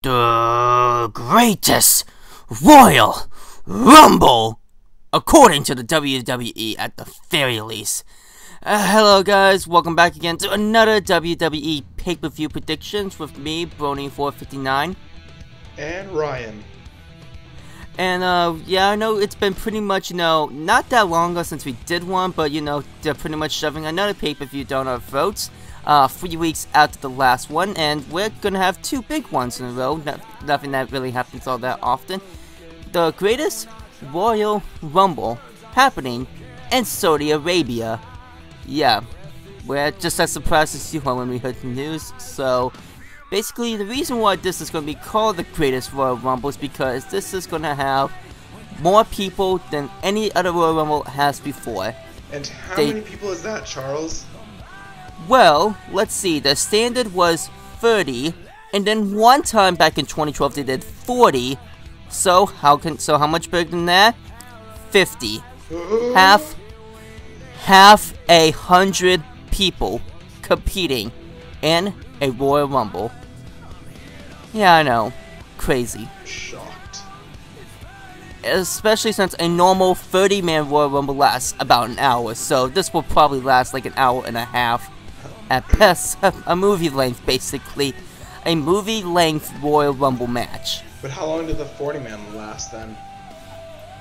The greatest Royal Rumble, according to the WWE at the very least. Hello guys, welcome back again to another WWE pay-per-view predictions with me, Brony459. And Ryan. And yeah, I know it's been pretty much, not that long ago since we did one, but they're pretty much shoving another pay-per-view down our throats. 3 weeks after the last one, and we're gonna have two big ones in a row. Nothing that really happens all that often. The greatest Royal Rumble happening in Saudi Arabia. Yeah, we're just as surprised as you are when we heard the news. So basically, the reason why this is gonna be called the greatest Royal Rumble is because this is gonna have more people than any other Royal Rumble has before. And how many people is that, Charles? Well, let's see, the standard was 30, and then one time back in 2012 they did 40, so how much bigger than that? 50. Half 100 people competing in a Royal Rumble. Yeah, I know. Crazy. Shocked. Especially since a normal 30-man Royal Rumble lasts about an hour, so this will probably last like an hour and a half. At best, a movie length, basically. A movie length Royal Rumble match. But how long did the 40-man last then?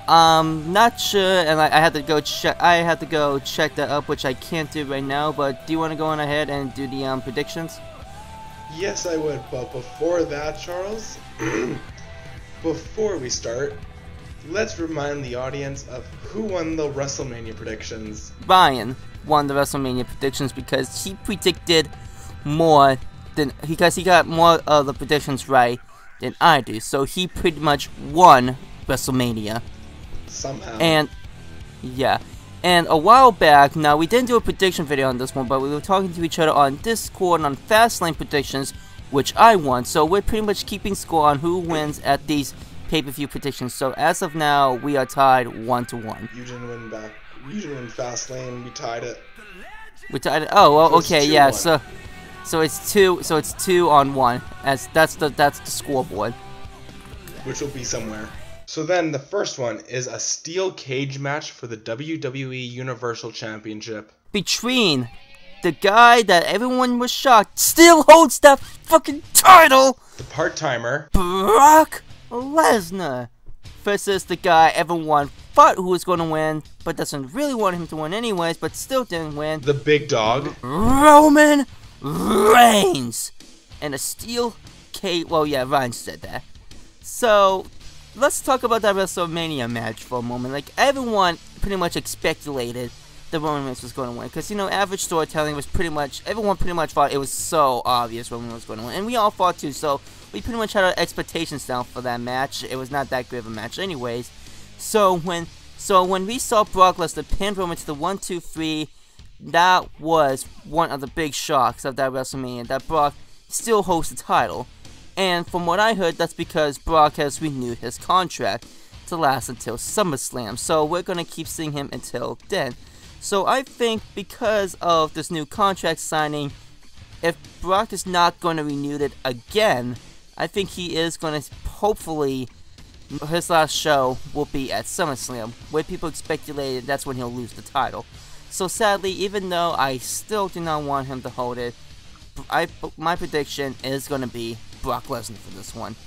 Not sure, and I had to go check that up, which I can't do right now, but do you want to go on ahead and do the predictions? Yes, I would, but before that, Charles, before we start, let's remind the audience of who won the WrestleMania predictions. Ryan won the WrestleMania predictions because he predicted more than he got more of the predictions right than I do. So he pretty much won WrestleMania. Somehow. And yeah. And a while back, now we didn't do a prediction video on this one, but we were talking to each other on Discord on Fastlane predictions, which I won. So we're pretty much keeping score on who wins at these pay-per-view predictions. So as of now, we are tied 1-1. You didn't win back. You didn't win Fastlane. We tied it. We tied it. Oh well, okay, yeah. 2-1. So it's 2. So it's 2-1. As that's the scoreboard. Which will be somewhere. So then the first one is a steel cage match for the WWE Universal Championship between the guy that everyone was shocked still holds that fucking title, the part-timer Brock Lesnar, versus the guy everyone thought who was going to win, but doesn't really want him to win anyways, but still didn't win, the big dog Roman Reigns, and a steel cage. Well, yeah, Ryan said that. So let's talk about that WrestleMania match for a moment. Like, everyone pretty much speculated the Roman Reigns was going to win, because average storytelling was everyone pretty much thought it was so obvious Roman was going to win, and we all thought too. So we pretty much had our expectations down for that match. It was not that good of a match anyways. So when we saw Brock Lesnar pin Roman to the 1-2-3, that was one of the big shocks of that WrestleMania, that Brock still holds the title. And from what I heard, that's because Brock has renewed his contract to last until SummerSlam. So we're going to keep seeing him until then. So I think because of this new contract signing, if Brock is not going to renew it again, I think he is going to, hopefully, his last show will be at SummerSlam, where people speculated that's when he'll lose the title. So sadly, even though I still do not want him to hold it, my prediction is going to be Brock Lesnar for this one.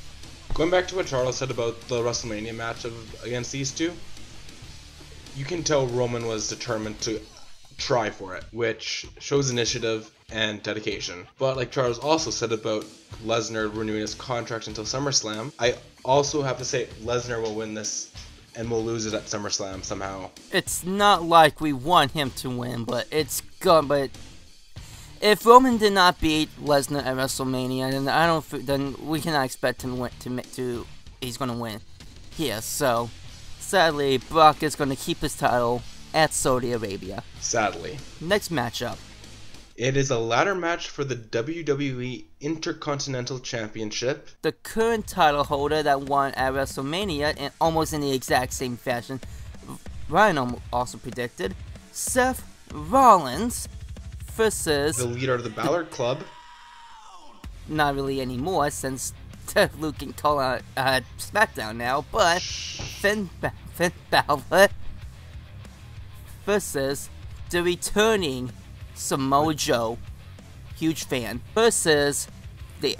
Going back to what Charles said about the WrestleMania match against these two, you can tell Roman was determined to try for it, which shows initiative and dedication. But like Charles also said about Lesnar renewing his contract until SummerSlam, I also have to say Lesnar will win this and will lose it at SummerSlam somehow. It's not like we want him to win, but but if Roman did not beat Lesnar at WrestleMania, then we cannot expect him he's gonna win here. So sadly, Brock is gonna keep his title at Saudi Arabia. Sadly. Next matchup. It is a ladder match for the WWE Intercontinental Championship. The current title holder that won at WrestleMania, and almost in the exact same fashion, Ryan also predicted, Seth Rollins versus the leader of the Balor Club. Not really anymore, since Luke can call out SmackDown now, but Finn Balor versus the returning Samoa Joe, huge fan, versus the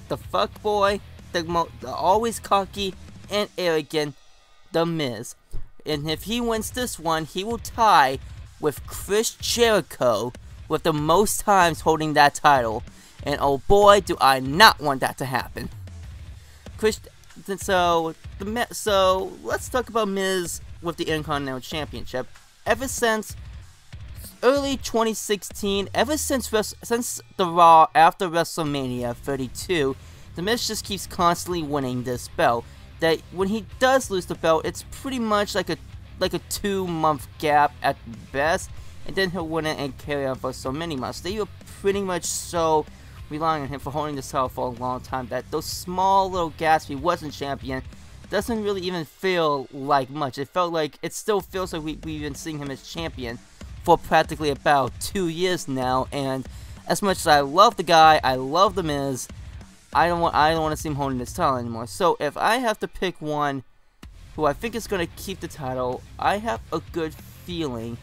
fuckboy, the always cocky and arrogant, The Miz. And if he wins this one, he will tie with Chris Jericho with the most times holding that title. And oh boy, do I not want that to happen. So let's talk about Miz with the Intercontinental Championship. Ever since early 2016, ever since the Raw after WrestleMania 32, The Miz just keeps constantly winning this belt. That when he does lose the belt, it's pretty much like a 2-month gap at best, and then he'll win it and carry on for so many months. They were pretty much so relying on him for holding this title for a long time that those small little gaps he wasn't champion doesn't really even feel like much. It still feels like we've been seeing him as champion for practically about 2 years now. And as much as I love the guy, I love The Miz, I don't want to see him holding this title anymore. So if I have to pick one who I think is going to keep the title, I have a good feeling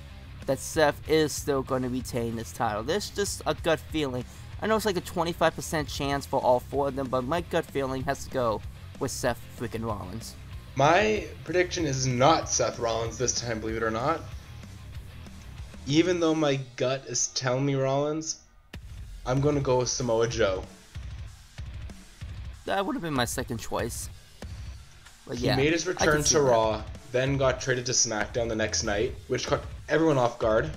that Seth is still going to retain this title. There's just a gut feeling. I know it's like a 25% chance for all 4 of them, but my gut feeling has to go with Seth freaking Rollins. My prediction is not Seth Rollins this time, believe it or not. Even though my gut is telling me Rollins, I'm going to go with Samoa Joe. That would have been my second choice. But he made his return to Raw, then got traded to SmackDown the next night, which caught everyone off guard.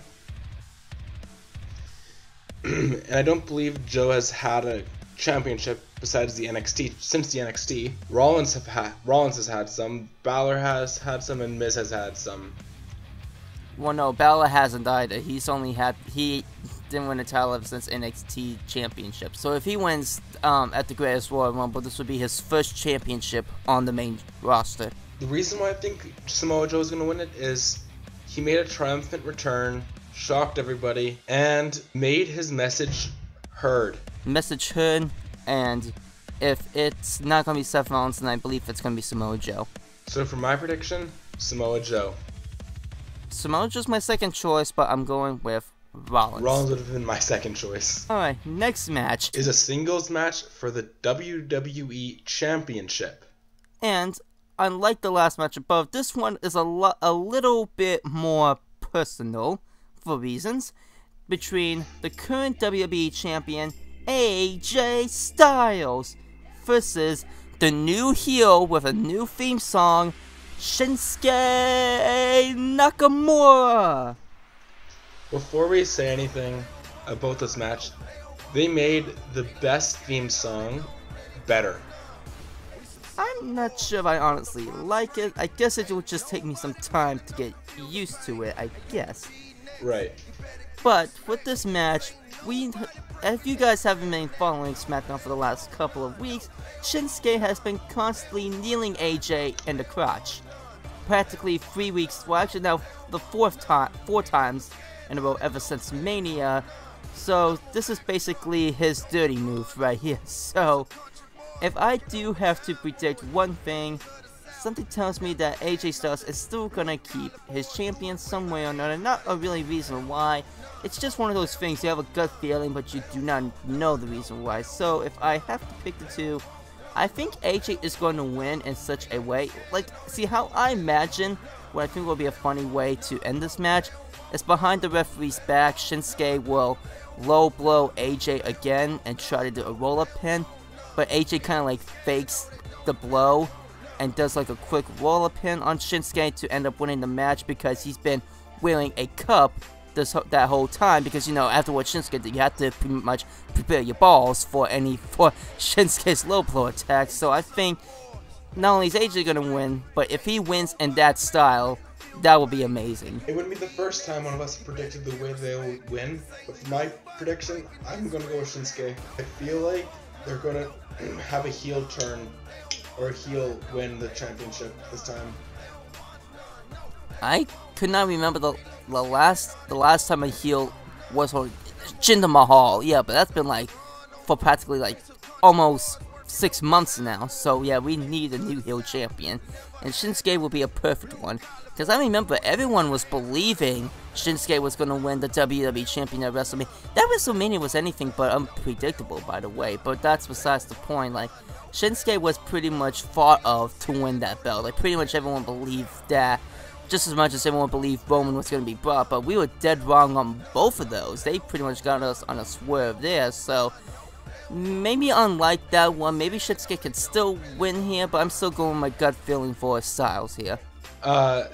And I don't believe Joe has had a championship besides the NXT since the NXT. Rollins has had some, Balor has had some, and Miz has had some. Well, no, Balor hasn't either. He didn't win a title ever since NXT Championship. So if he wins at the Greatest Royal Rumble, this would be his first championship on the main roster. The reason why I think Samoa Joe is going to win it is he made a triumphant return, shocked everybody, and made his message heard. Message heard, and if it's not going to be Seth Rollins, then I believe it's going to be Samoa Joe. So for my prediction, Samoa Joe. Samoa Joe's my second choice, but I'm going with Rollins. Rollins would have been my second choice. Alright, next match is a singles match for the WWE Championship. And unlike the last match above, this one is a little bit more personal for reasons, between the current WWE Champion AJ Styles versus the new heel with a new theme song, Shinsuke Nakamura. Before we say anything about this match, they made the best theme song better. I'm not sure if I honestly like it. I guess it will just take me some time to get used to it, I guess. Right. But with this match, if you guys haven't been following SmackDown for the last couple of weeks, Shinsuke has been constantly kneeling AJ in the crotch. Practically 3 weeks, well actually now the four times in a row ever since Mania. So this is basically his dirty move right here. So if I do have to predict one thing, something tells me that AJ Styles is still gonna keep his champion some way or another. Not a really reason why. It's just one of those things, you have a gut feeling, but you do not know the reason why. So if I have to pick the two, I think AJ is going to win in such a way. Like, see how I imagine what I think will be a funny way to end this match is behind the referee's back, Shinsuke will low blow AJ again and try to do a roll-up pin. But AJ kind of like fakes the blow and does like a quick roll-up pin on Shinsuke to end up winning the match because he's been wearing a cup that whole time, because you know after what Shinsuke did, you have to pretty much prepare your balls for Shinsuke's low blow attack. So I think not only is AJ gonna win, but if he wins in that style, that would be amazing. It wouldn't be the first time one of us predicted the way they'll win, but for my prediction, I'm gonna go with Shinsuke. I feel like they're gonna have a heel turn or a heel win the championship this time. I could not remember the last time a heel was on Jinder Mahal. Yeah, but that's been like for practically like almost 6 months now, so yeah, we need a new heel champion, and Shinsuke will be a perfect one, because I remember everyone was believing Shinsuke was going to win the WWE champion at WrestleMania. That WrestleMania was anything but unpredictable, by the way, but that's besides the point. Like, Shinsuke was pretty much thought of to win that belt. Like, pretty much everyone believed that, just as much as everyone believed Roman was going to be brought, but we were dead wrong on both of those. They pretty much got us on a swerve there, so maybe unlike that one, maybe Shinsuke can still win here, but I'm still going with my gut feeling for Styles here. But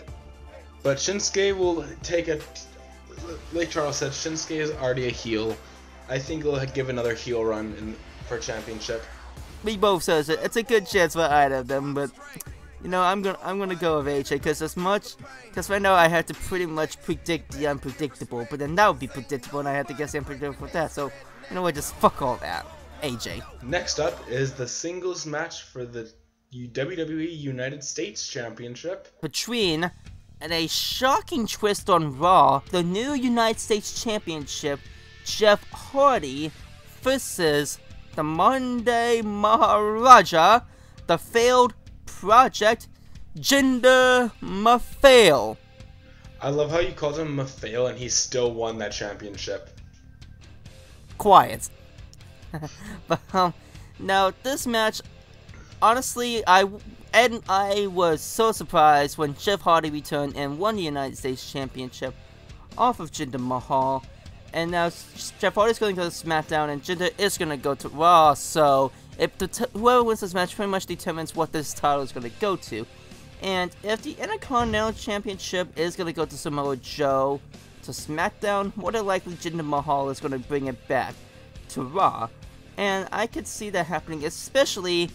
Shinsuke will take a, like Charles said, Shinsuke is already a heel. I think he'll give another heel run for championship. We both says it. It's a good chance for either of them, but you know, I'm gonna go with AJ, because right now I had to pretty much predict the unpredictable, but then that would be predictable, and I had to guess the unpredictable for that. So you know what? Just fuck all that. AJ. Next up is the singles match for the WWE United States Championship between, and a shocking twist on Raw, the new United States Championship, Jeff Hardy versus the Monday Maharaja, the failed project, Jinder Mahal. I love how you called him Mahal and he still won that championship. Quiet. But now this match, honestly, I was so surprised when Jeff Hardy returned and won the United States Championship off of Jinder Mahal. And now Jeff Hardy's going to go to SmackDown and Jinder is going to go to Raw. So if whoever wins this match pretty much determines what this title is going to go to. And if the Intercontinental Championship is going to go to Samoa Joe to SmackDown, more than likely Jinder Mahal is going to bring it back to Raw. And I could see that happening, especially,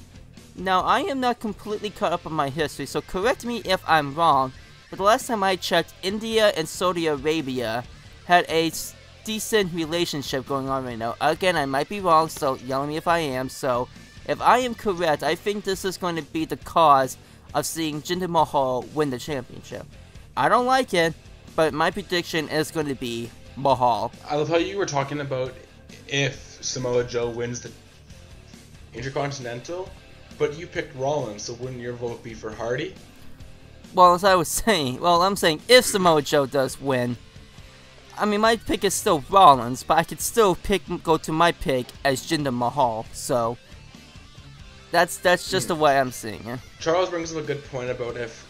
now I am not completely caught up on my history, so correct me if I'm wrong, but the last time I checked, India and Saudi Arabia had a decent relationship going on right now. Again, I might be wrong, so yell at me if I am. So if I am correct, I think this is going to be the cause of seeing Jinder Mahal win the championship. I don't like it, but my prediction is going to be Mahal. I love how you were talking about if Samoa Joe wins the Intercontinental, but you picked Rollins, so wouldn't your vote be for Hardy? Well, as I was saying, I'm saying if Samoa Joe does win, I mean, my pick is still Rollins, but I could still go to my pick as Jinder Mahal, so that's just the way I'm seeing it. Charles brings up a good point about if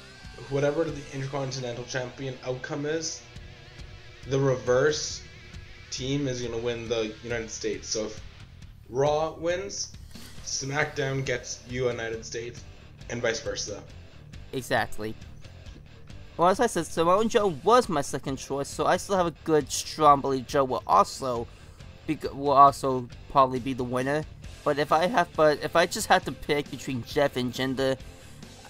whatever the Intercontinental Champion outcome is, the reverse team is going to win the United States. So if Raw wins, SmackDown gets United States, and vice versa. Exactly. Well, as I said, Samoa Joe was my second choice, so I still have a good, strong belief Joe will also probably be the winner. But if I just have to pick between Jeff and Jinder,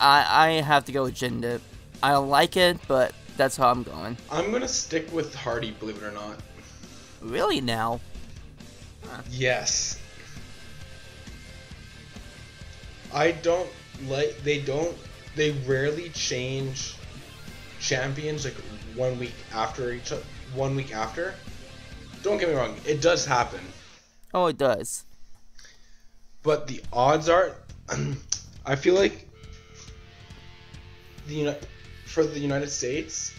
I have to go with Jinder. I don't like it, but that's how I'm going. I'm gonna stick with Hardy, believe it or not. Really now? Yes. I don't like. They rarely change champions like 1 week after each other. 1 week after. Don't get me wrong, it does happen. Oh, it does. But the odds are, I feel like for the United States,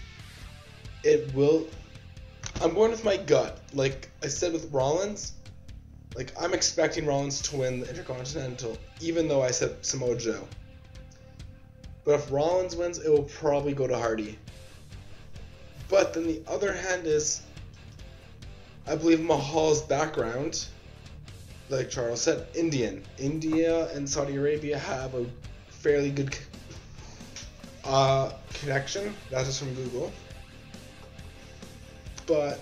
it will. I'm going with my gut. Like I said with Rollins, like I'm expecting Rollins to win the Intercontinental, even though I said Samoa Joe. But if Rollins wins, it will probably go to Hardy. But then the other hand is, I believe Mahal's background, like Charles said, Indian. India and Saudi Arabia have a fairly good connection. That's just from Google. But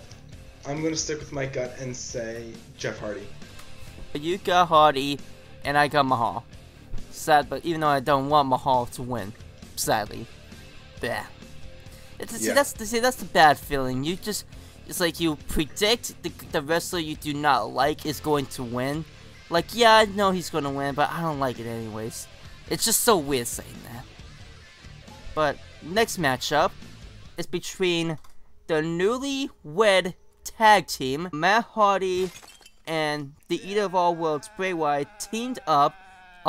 I'm going to stick with my gut and say Jeff Hardy. You got Hardy, and I got Mahal. Sad, but even though I don't want Mahal to win, sadly. Yeah. See, that's the bad feeling. It's like you predict the wrestler you do not like is going to win. Like, yeah, I know he's going to win, but I don't like it anyways. It's just so weird saying that. But next matchup is between the newly-wed tag team, Matt Hardy and the Eater of All Worlds, Bray Wyatt, teamed up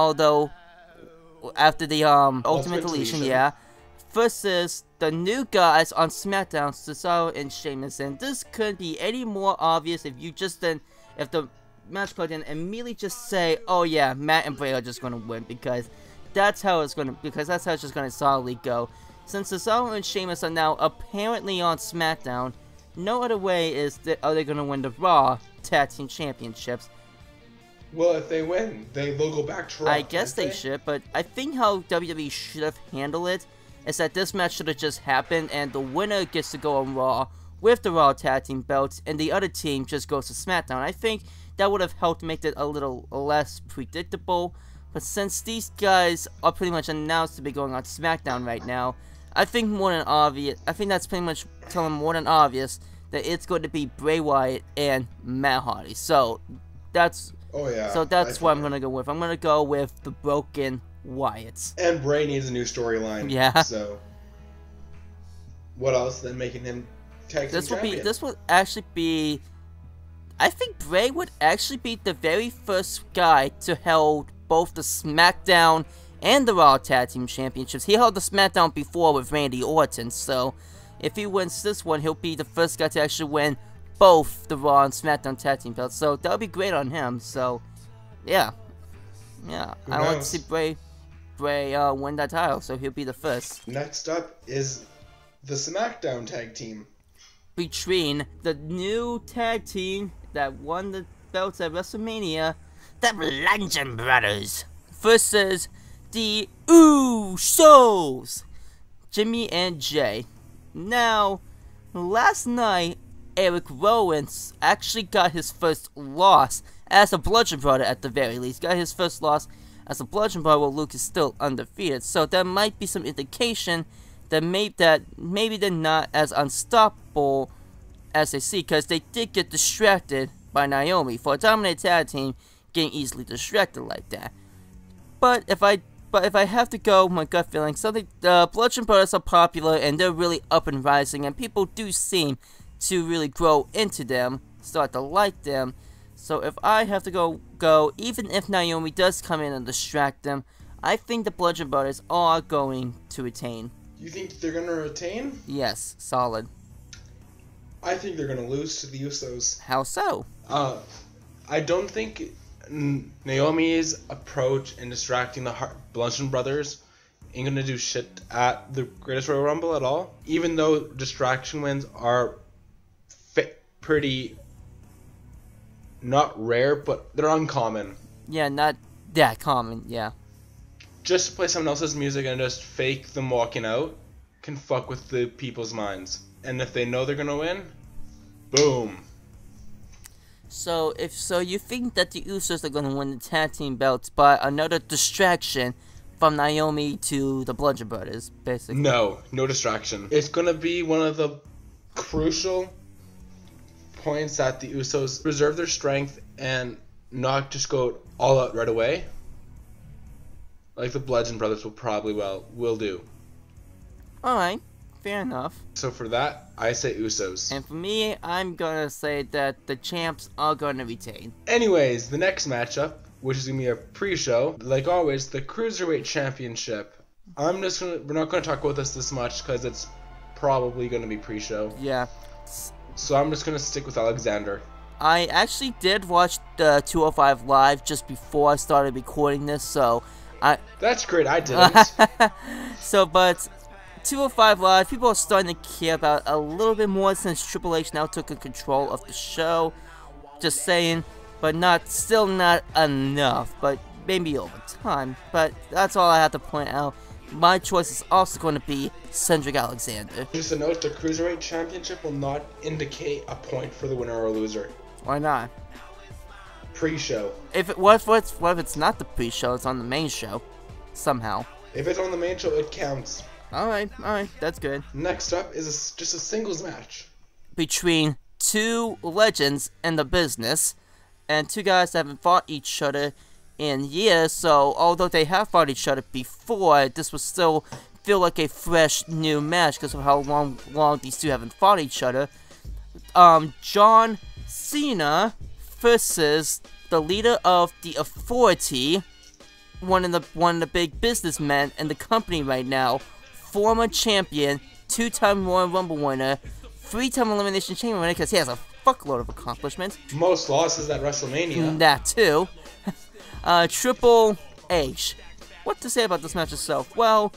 although after the Ultimate Deletion, yeah, versus the new guys on SmackDown, Cesaro and Sheamus. And this couldn't be any more obvious if the match card didn't immediately just say, oh yeah, Matt and Bray are just gonna win, because that's how it's just gonna solidly go. Since Cesaro and Sheamus are now apparently on SmackDown, no other way are they gonna win the Raw Tag Team Championships. Well, if they win, they'll go back to Raw. I guess they should, but I think how WWE should have handled it is that this match should have just happened, and the winner gets to go on Raw with the Raw Tag Team belts, and the other team just goes to SmackDown. I think that would have helped make it a little less predictable, but since these guys are pretty much announced to be going on SmackDown right now, I think that's pretty much telling more than obvious that it's going to be Bray Wyatt and Matt Hardy. So that's what I'm gonna go with. I'm gonna go with the Broken Wyatts. And Bray needs a new storyline. Yeah. So what else than making him tag team champion? This would actually be. I think Bray would actually be the very first guy to hold both the SmackDown and the Raw Tag Team Championships. He held the SmackDown before with Randy Orton, so if he wins this one, he'll be the first guy to actually win both the Raw and SmackDown Tag Team belts. So that would be great on him. So, yeah. I want to see Bray win that title, so he'll be the first. Next up is the SmackDown Tag Team. Between the new tag team that won the belts at WrestleMania, the Bludgeon Brothers, versus the Usos, Jimmy and Jay. Now, last night, Eric Rowan actually got his first loss as a Bludgeon Brother, at the very least. Got his first loss as a Bludgeon Brother while Luke is still undefeated. So there might be some indication that maybe they're not as unstoppable as they see, because they did get distracted by Naomi. For a dominant tag team, getting easily distracted like that. But if I have to go, my gut feeling, the Bludgeon Brothers are popular and they're really up and rising, and people do seem to really grow into them, start to like them. So if I have to go, even if Naomi does come in and distract them, I think the Bludgeon Brothers are going to retain. You think they're going to retain? Yes, solid. I think they're going to lose to the Usos. How so? I don't think Naomi's approach in distracting the Bludgeon Brothers ain't going to do shit at the Greatest Royal Rumble at all. Even though distraction wins are pretty, not rare, but they're uncommon. Yeah, not that common, yeah. Just play someone else's music and just fake them walking out can fuck with the people's minds. And if they know they're gonna win, boom. So you think that the Usos are gonna win the tag team belts by another distraction from Naomi to the Bludgeon Brothers, basically? No distraction. It's gonna be one of the crucial points that the Usos preserve their strength and not just go all out right away, like the Bludgeon Brothers will do. Alright, fair enough. So for that, I say Usos. And for me, I'm gonna say that the champs are gonna retain. Anyways, the next matchup, which is gonna be a pre-show, like always, the Cruiserweight Championship. We're not gonna talk about this much because it's probably gonna be pre-show. Yeah. So I'm just gonna stick with Alexander. I actually did watch the 205 Live just before I started recording this, so That's great, I didn't. But 205 Live, people are starting to care about a little bit more since Triple H now took control of the show. Just saying, but still not enough, but maybe over time. But that's all I have to point out. My choice is also going to be Cedric Alexander. Just a note, the Cruiserweight Championship will not indicate a point for the winner or loser. Why not? Pre-show. What if it's not the pre-show, it's on the main show? Somehow. If it's on the main show, it counts. Alright, that's good. Next up is just a singles match. Between two legends in the business, and two guys that haven't fought each other in years, so although they have fought each other before, this would still feel like a fresh new match because of how long these two haven't fought each other. John Cena versus the leader of the Authority, one of the big businessmen in the company right now, former champion, 2-time Royal Rumble winner, 3-time Elimination Chamber winner, because he has a fuckload of accomplishments. Most losses at WrestleMania. That too. Triple H. What to say about this match itself? Well,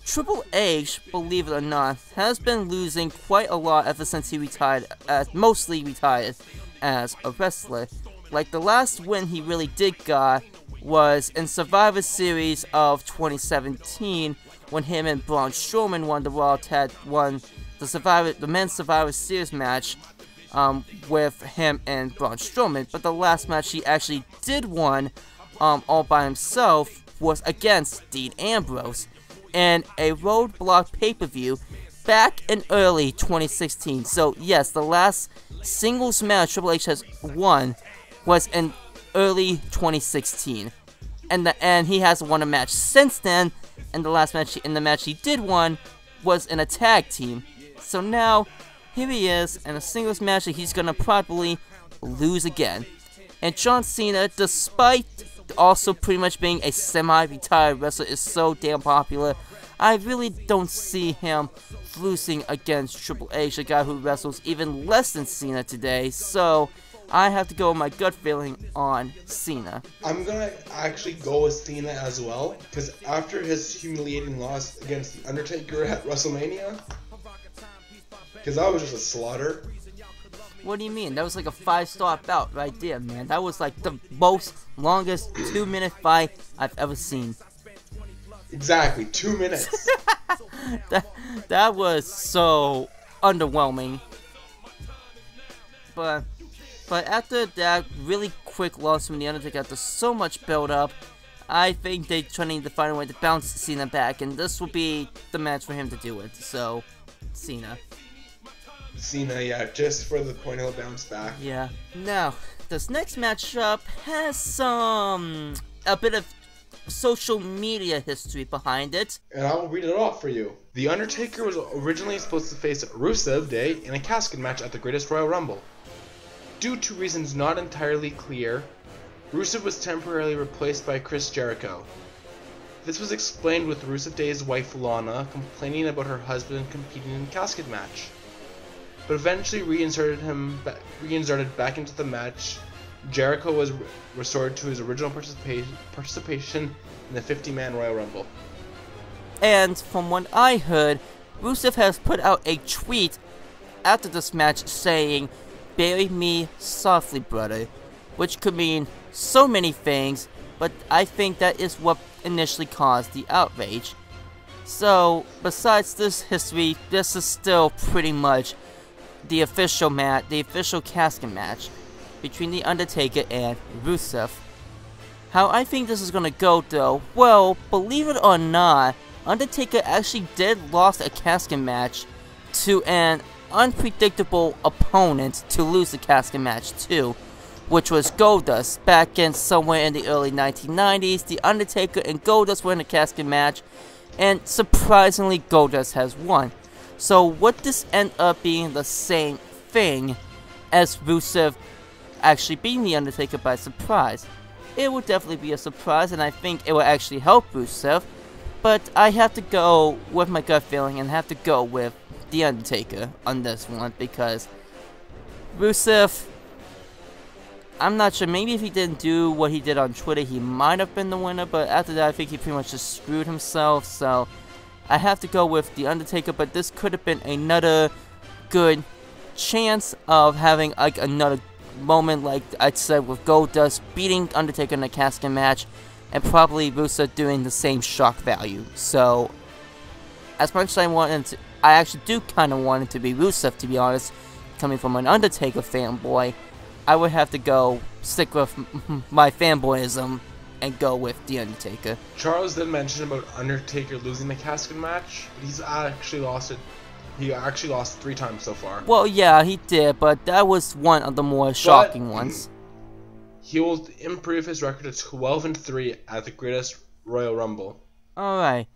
Triple H, believe it or not, has been losing quite a lot ever since he retired, mostly retired as a wrestler. Like, the last win he really did got was in Survivor Series of 2017, when him and Braun Strowman won the men's Survivor Series match with him and Braun Strowman. But the last match he actually did win all by himself was against Dean Ambrose in a Roadblock pay-per-view back in early 2016. So yes, the last singles match Triple H has won was in early 2016, and he hasn't won a match since then. And the last match, the match he did win, was in a tag team. So now here he is in a singles match that he's gonna probably lose again. And John Cena, despite also pretty much being a semi-retired wrestler, is so damn popular, I really don't see him losing against Triple H, a guy who wrestles even less than Cena today. So I have to go with my gut feeling on Cena. I'm gonna actually go with Cena as well, because after his humiliating loss against The Undertaker at WrestleMania, because that was just a slaughter. What do you mean? That was like a 5-star bout right there, man. That was like the most longest 2-minute fight I've ever seen. Exactly, 2 minutes. that was so underwhelming. But after that really quick loss from The Undertaker, after so much build-up, I think they're trying to find a way to bounce Cena back, and this will be the match for him to do it. So, Cena, yeah, just for the point he'll bounce back. Yeah. Now, this next matchup has a bit of social media history behind it. And I will read it off for you. The Undertaker was originally supposed to face Rusev Day in a casket match at the Greatest Royal Rumble. Due to reasons not entirely clear, Rusev was temporarily replaced by Chris Jericho. This was explained with Rusev Day's wife Lana complaining about her husband competing in a casket match, but eventually reinserted back into the match. Jericho was restored to his original participation in the 50-man Royal Rumble. And from what I heard, Rusev has put out a tweet after this match saying, "Bury me softly, brother," which could mean so many things, but I think that is what initially caused the outrage. So, besides this history, this is still pretty much the official casket match between The Undertaker and Rusev. How I think this is gonna go though, well, believe it or not, Undertaker actually did lose a casket match to an unpredictable opponent to lose the casket match to, which was Goldust. Back in somewhere in the early 1990s, The Undertaker and Goldust were in a casket match, and surprisingly Goldust has won. So would this end up being the same thing as Rusev actually beating The Undertaker by surprise? It would definitely be a surprise, and I think it will actually help Rusev, but I have to go with my gut feeling and have to go with The Undertaker on this one, because Rusev, I'm not sure, maybe if he didn't do what he did on Twitter, he might have been the winner, but after that I think he pretty much just screwed himself, so I have to go with The Undertaker. But this could have been another good chance of having like another moment like I said with Goldust beating Undertaker in a casket match, and probably Rusev doing the same shock value. So as much as I actually do kind of want it to be Rusev, to be honest, coming from an Undertaker fanboy, I would have to stick with my fanboyism and go with The Undertaker. Charles did mention about Undertaker losing the casket match, but he's actually lost it. He actually lost 3 times so far. Well, yeah, he did, but that was one of the more shocking ones. He will improve his record to 12-3 at the Greatest Royal Rumble. Alright,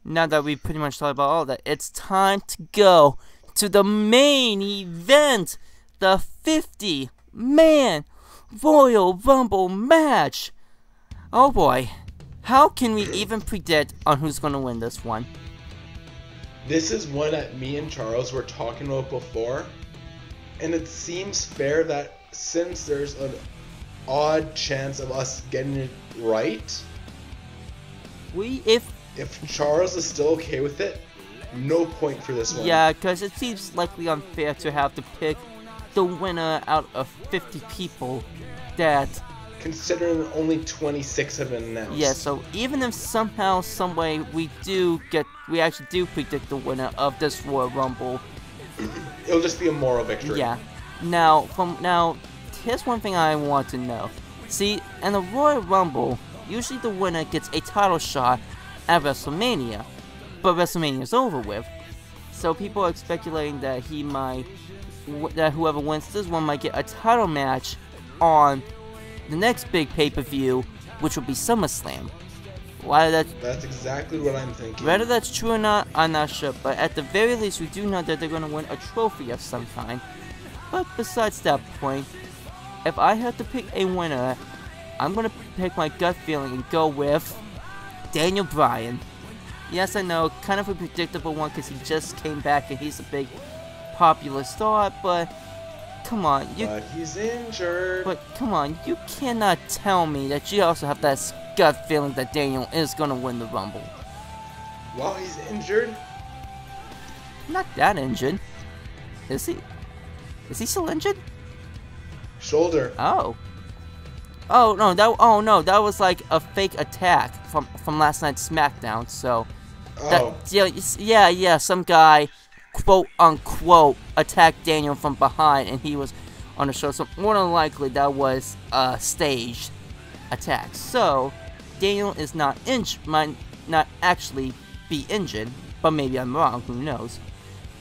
now that we pretty much talked about all that, it's time to go to the main event, the 50-man Royal Rumble match. Oh boy, How can we even predict on who's going to win this one? This is one that me and Charles were talking about before, and it seems fair that since there's an odd chance of us getting it right, if Charles is still okay with it, no point for this one. Yeah, because it seems likely unfair to have to pick the winner out of 50 people that... Considering only 26 have been announced. Yeah, so even if somehow, someway, we actually do predict the winner of this Royal Rumble, it'll just be a moral victory. Yeah. Now, here's one thing I want to know. See, in the Royal Rumble, usually the winner gets a title shot at WrestleMania, but WrestleMania's over with. So people are speculating that that whoever wins this one might get a title match on the next big pay-per-view, which will be SummerSlam. That's exactly what I'm thinking. Whether that's true or not, I'm not sure, but at the very least, we do know that they're going to win a trophy of some kind. But besides that point, if I had to pick a winner, I'm going to pick my gut feeling and go with Daniel Bryan. Yes, I know, kind of a predictable one because he just came back and he's a big popular star, but come on, But he's injured. But come on, you cannot tell me that you also have that gut feeling that Daniel is gonna win the Rumble. While he's injured? Not that injured. Is he? Is he still injured? Shoulder. Oh. Oh no, that was like a fake attack from last night's SmackDown. So. Oh. Yeah, some guy, quote unquote, attacked Daniel from behind and he was on the show, so more than likely that was a staged attack. So Daniel is not injured, might not actually be injured, but maybe I'm wrong, who knows.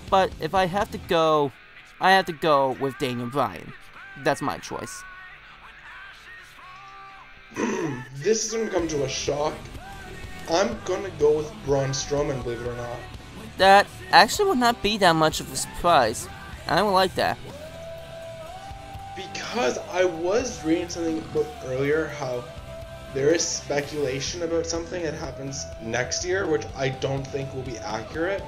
But if I have to go, I have to go with Daniel Bryan. That's my choice. This is gonna come to a shock. I'm gonna go with Braun Strowman, believe it or not. That actually would not be that much of a surprise. I don't like that. Because I was reading something about earlier how there is speculation about something that happens next year, which I don't think will be accurate.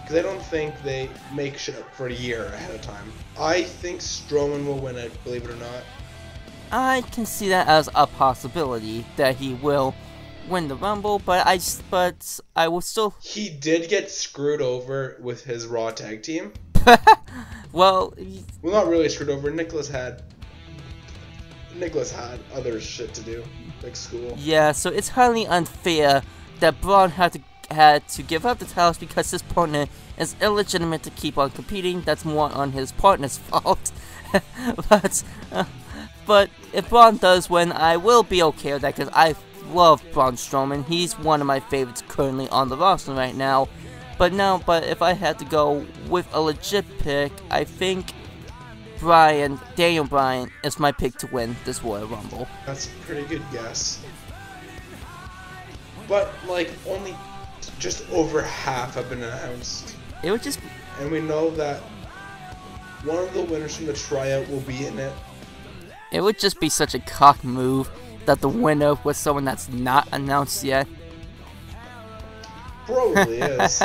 Because I don't think they make shit up for a year ahead of time. I think Strowman will win it, believe it or not. I can see that as a possibility that he will win the Rumble, but I will still. He did get screwed over with his Raw tag team. Well, not really screwed over. Nicholas had other shit to do, like school. Yeah, so it's highly unfair that Braun had to give up the titles because his partner is illegitimate to keep on competing. That's more on his partner's fault. But if Braun does win, I will be okay with that because I love Braun Strowman. He's one of my favorites currently on the roster right now. But if I had to go with a legit pick, I think Daniel Bryan is my pick to win this Royal Rumble. That's a pretty good guess. But like only just over half have been announced. It would just, and we know that one of the winners from the tryout will be in it. It would just be such a cock move that the winner was someone that's not announced yet. Probably is.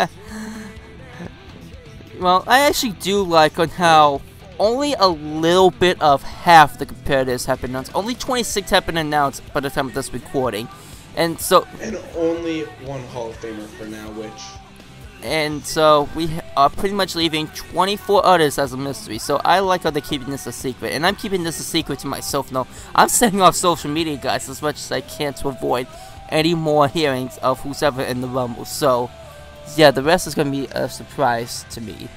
Well, I actually do like on how only a little bit of half the competitors have been announced. Only 26 have been announced by the time of this recording. And only one Hall of Famer for now, And so we are pretty much leaving 24 others as a mystery. So I like how they're keeping this a secret. And I'm keeping this a secret to myself. No, I'm staying off social media, guys, as much as I can to avoid any more hearings of who's ever in the Rumble. So, yeah, the rest is going to be a surprise to me.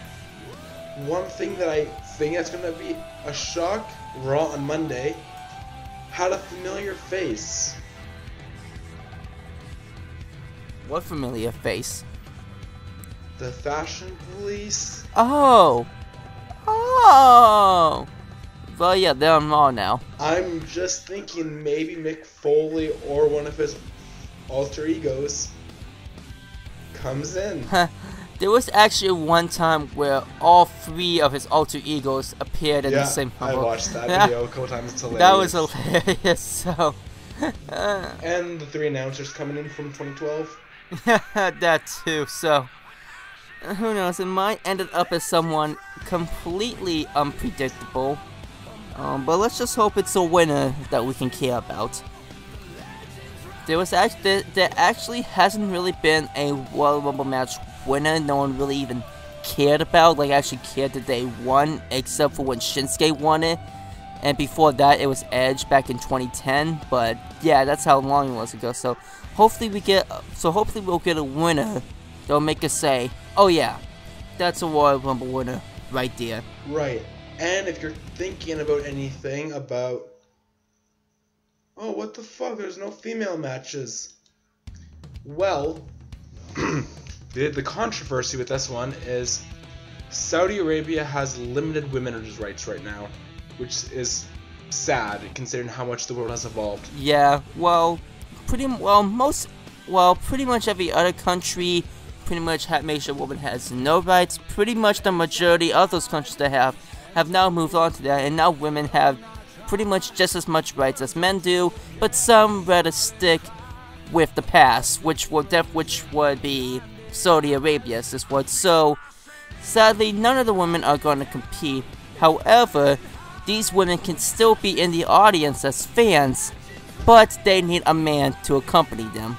One thing that I think that's going to be a shock, Raw on Monday, had a familiar face. What familiar face? The Fashion Police. Oh! Well, yeah, they're on Raw now. I'm just thinking maybe Mick Foley or one of his alter egos comes in. There was actually one time where all three of his alter egos appeared in the same Rumble. I watched that video a couple times. It's hilarious. That was hilarious. So, And the 3 announcers coming in from 2012. That too, so who knows, it might end up as someone completely unpredictable. But let's just hope it's a winner that we can care about. There actually hasn't really been a Royal Rumble match winner no one really even cared about, like actually cared that they won, except for when Shinsuke won it. And before that, it was Edge back in 2010. But yeah, that's how long it was ago. So hopefully we'll get a winner that'll make us say, "Oh yeah, that's a Royal Rumble winner right there." Right. And if you're thinking about anything about, oh, what the fuck? There's no female matches. Well, the controversy with this one is Saudi Arabia has limited women's rights right now, which is sad considering how much the world has evolved. Yeah, pretty much every other country pretty much makes sure woman has no rights. Pretty much the majority of those countries that have now moved on to that, and now women have pretty much just as much rights as men do, but some rather stick with the past, which would be Saudi Arabia's this one. So sadly, none of the women are going to compete. However, these women can still be in the audience as fans, but they need a man to accompany them.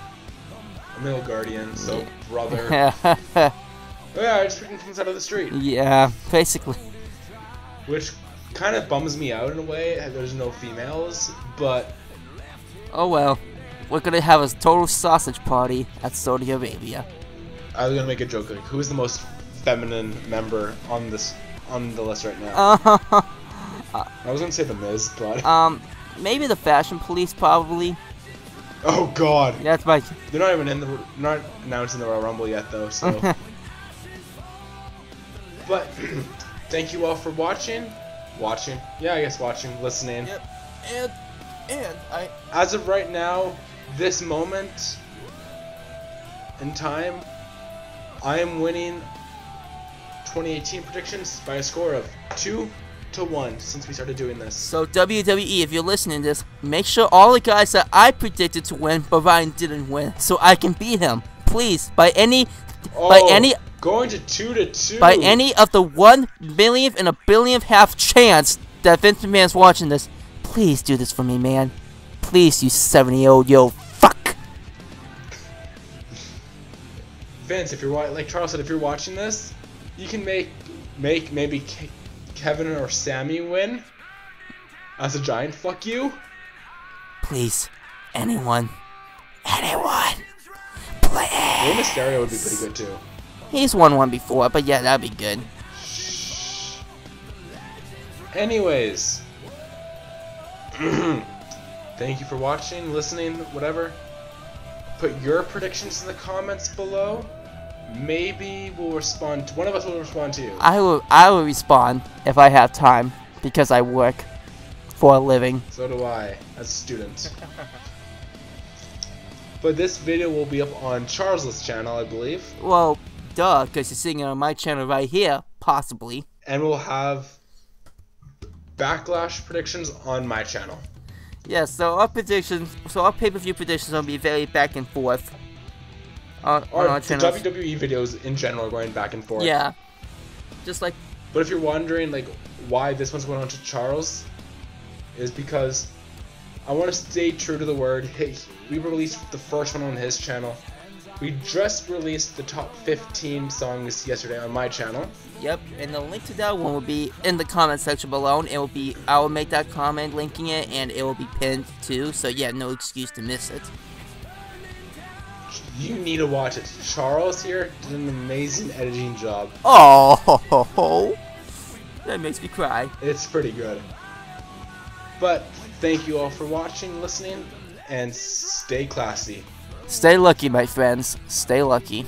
A male guardian, so brother. Oh yeah, I just freaking things out of the street. Yeah, basically. Which kind of bums me out in a way. There's no females, but oh well. We're gonna have a total sausage party at Saudi Arabia. I was gonna make a joke like, who is the most feminine member on the list right now? I was gonna say the Miz, but maybe the Fashion Police probably. Oh God. Yeah, that's my. They're not announcing the Royal Rumble yet though, so. But thank you all for watching. Yeah, I guess watching, listening. Yep. And I. As of right now, this moment in time, I am winning 2018 predictions by a score of 2-1 since we started doing this. So WWE, if you're listening to this, make sure all the guys that I predicted to win, but Ryan didn't win, so I can beat him. Please, by any going to 2-2. By any of the 1 millionth and a billionth half chance that Vince McMahon's watching this, please do this for me, man. Please, you 70-year-old fuck. Vince, if you're like Charles said, if you're watching this, you can make maybe Kevin or Sammy win as a giant fuck you. Please, anyone, please. Rey Mysterio would be pretty good too. He's won one before, but yeah, that'd be good. Anyways, thank you for watching, listening, whatever. Put your predictions in the comments below. Maybe we'll respond. One of us will respond to you. I will respond if I have time, because I work for a living. So do I, as a student. But this video will be up on Charles' channel, I believe. Well, duh, because you're seeing it on my channel right here, possibly. And we'll have Backlash predictions on my channel. Yeah, so our pay-per-view predictions will be very back and forth. On our channels. The WWE videos in general are going back and forth. Yeah. Just like. But if you're wondering like why this one's going on to Charles, is because I want to stay true to the word. Hey, we released the first one on his channel. We just released the top 15 songs yesterday on my channel. Yep, and the link to that one will be in the comment section below. It will be, I will make that comment linking it, and it will be pinned too. So yeah, no excuse to miss it. You need to watch it. Charles here did an amazing editing job. Oh, that makes me cry. It's pretty good. But thank you all for watching, listening, and stay classy. Stay lucky, my friends. Stay lucky.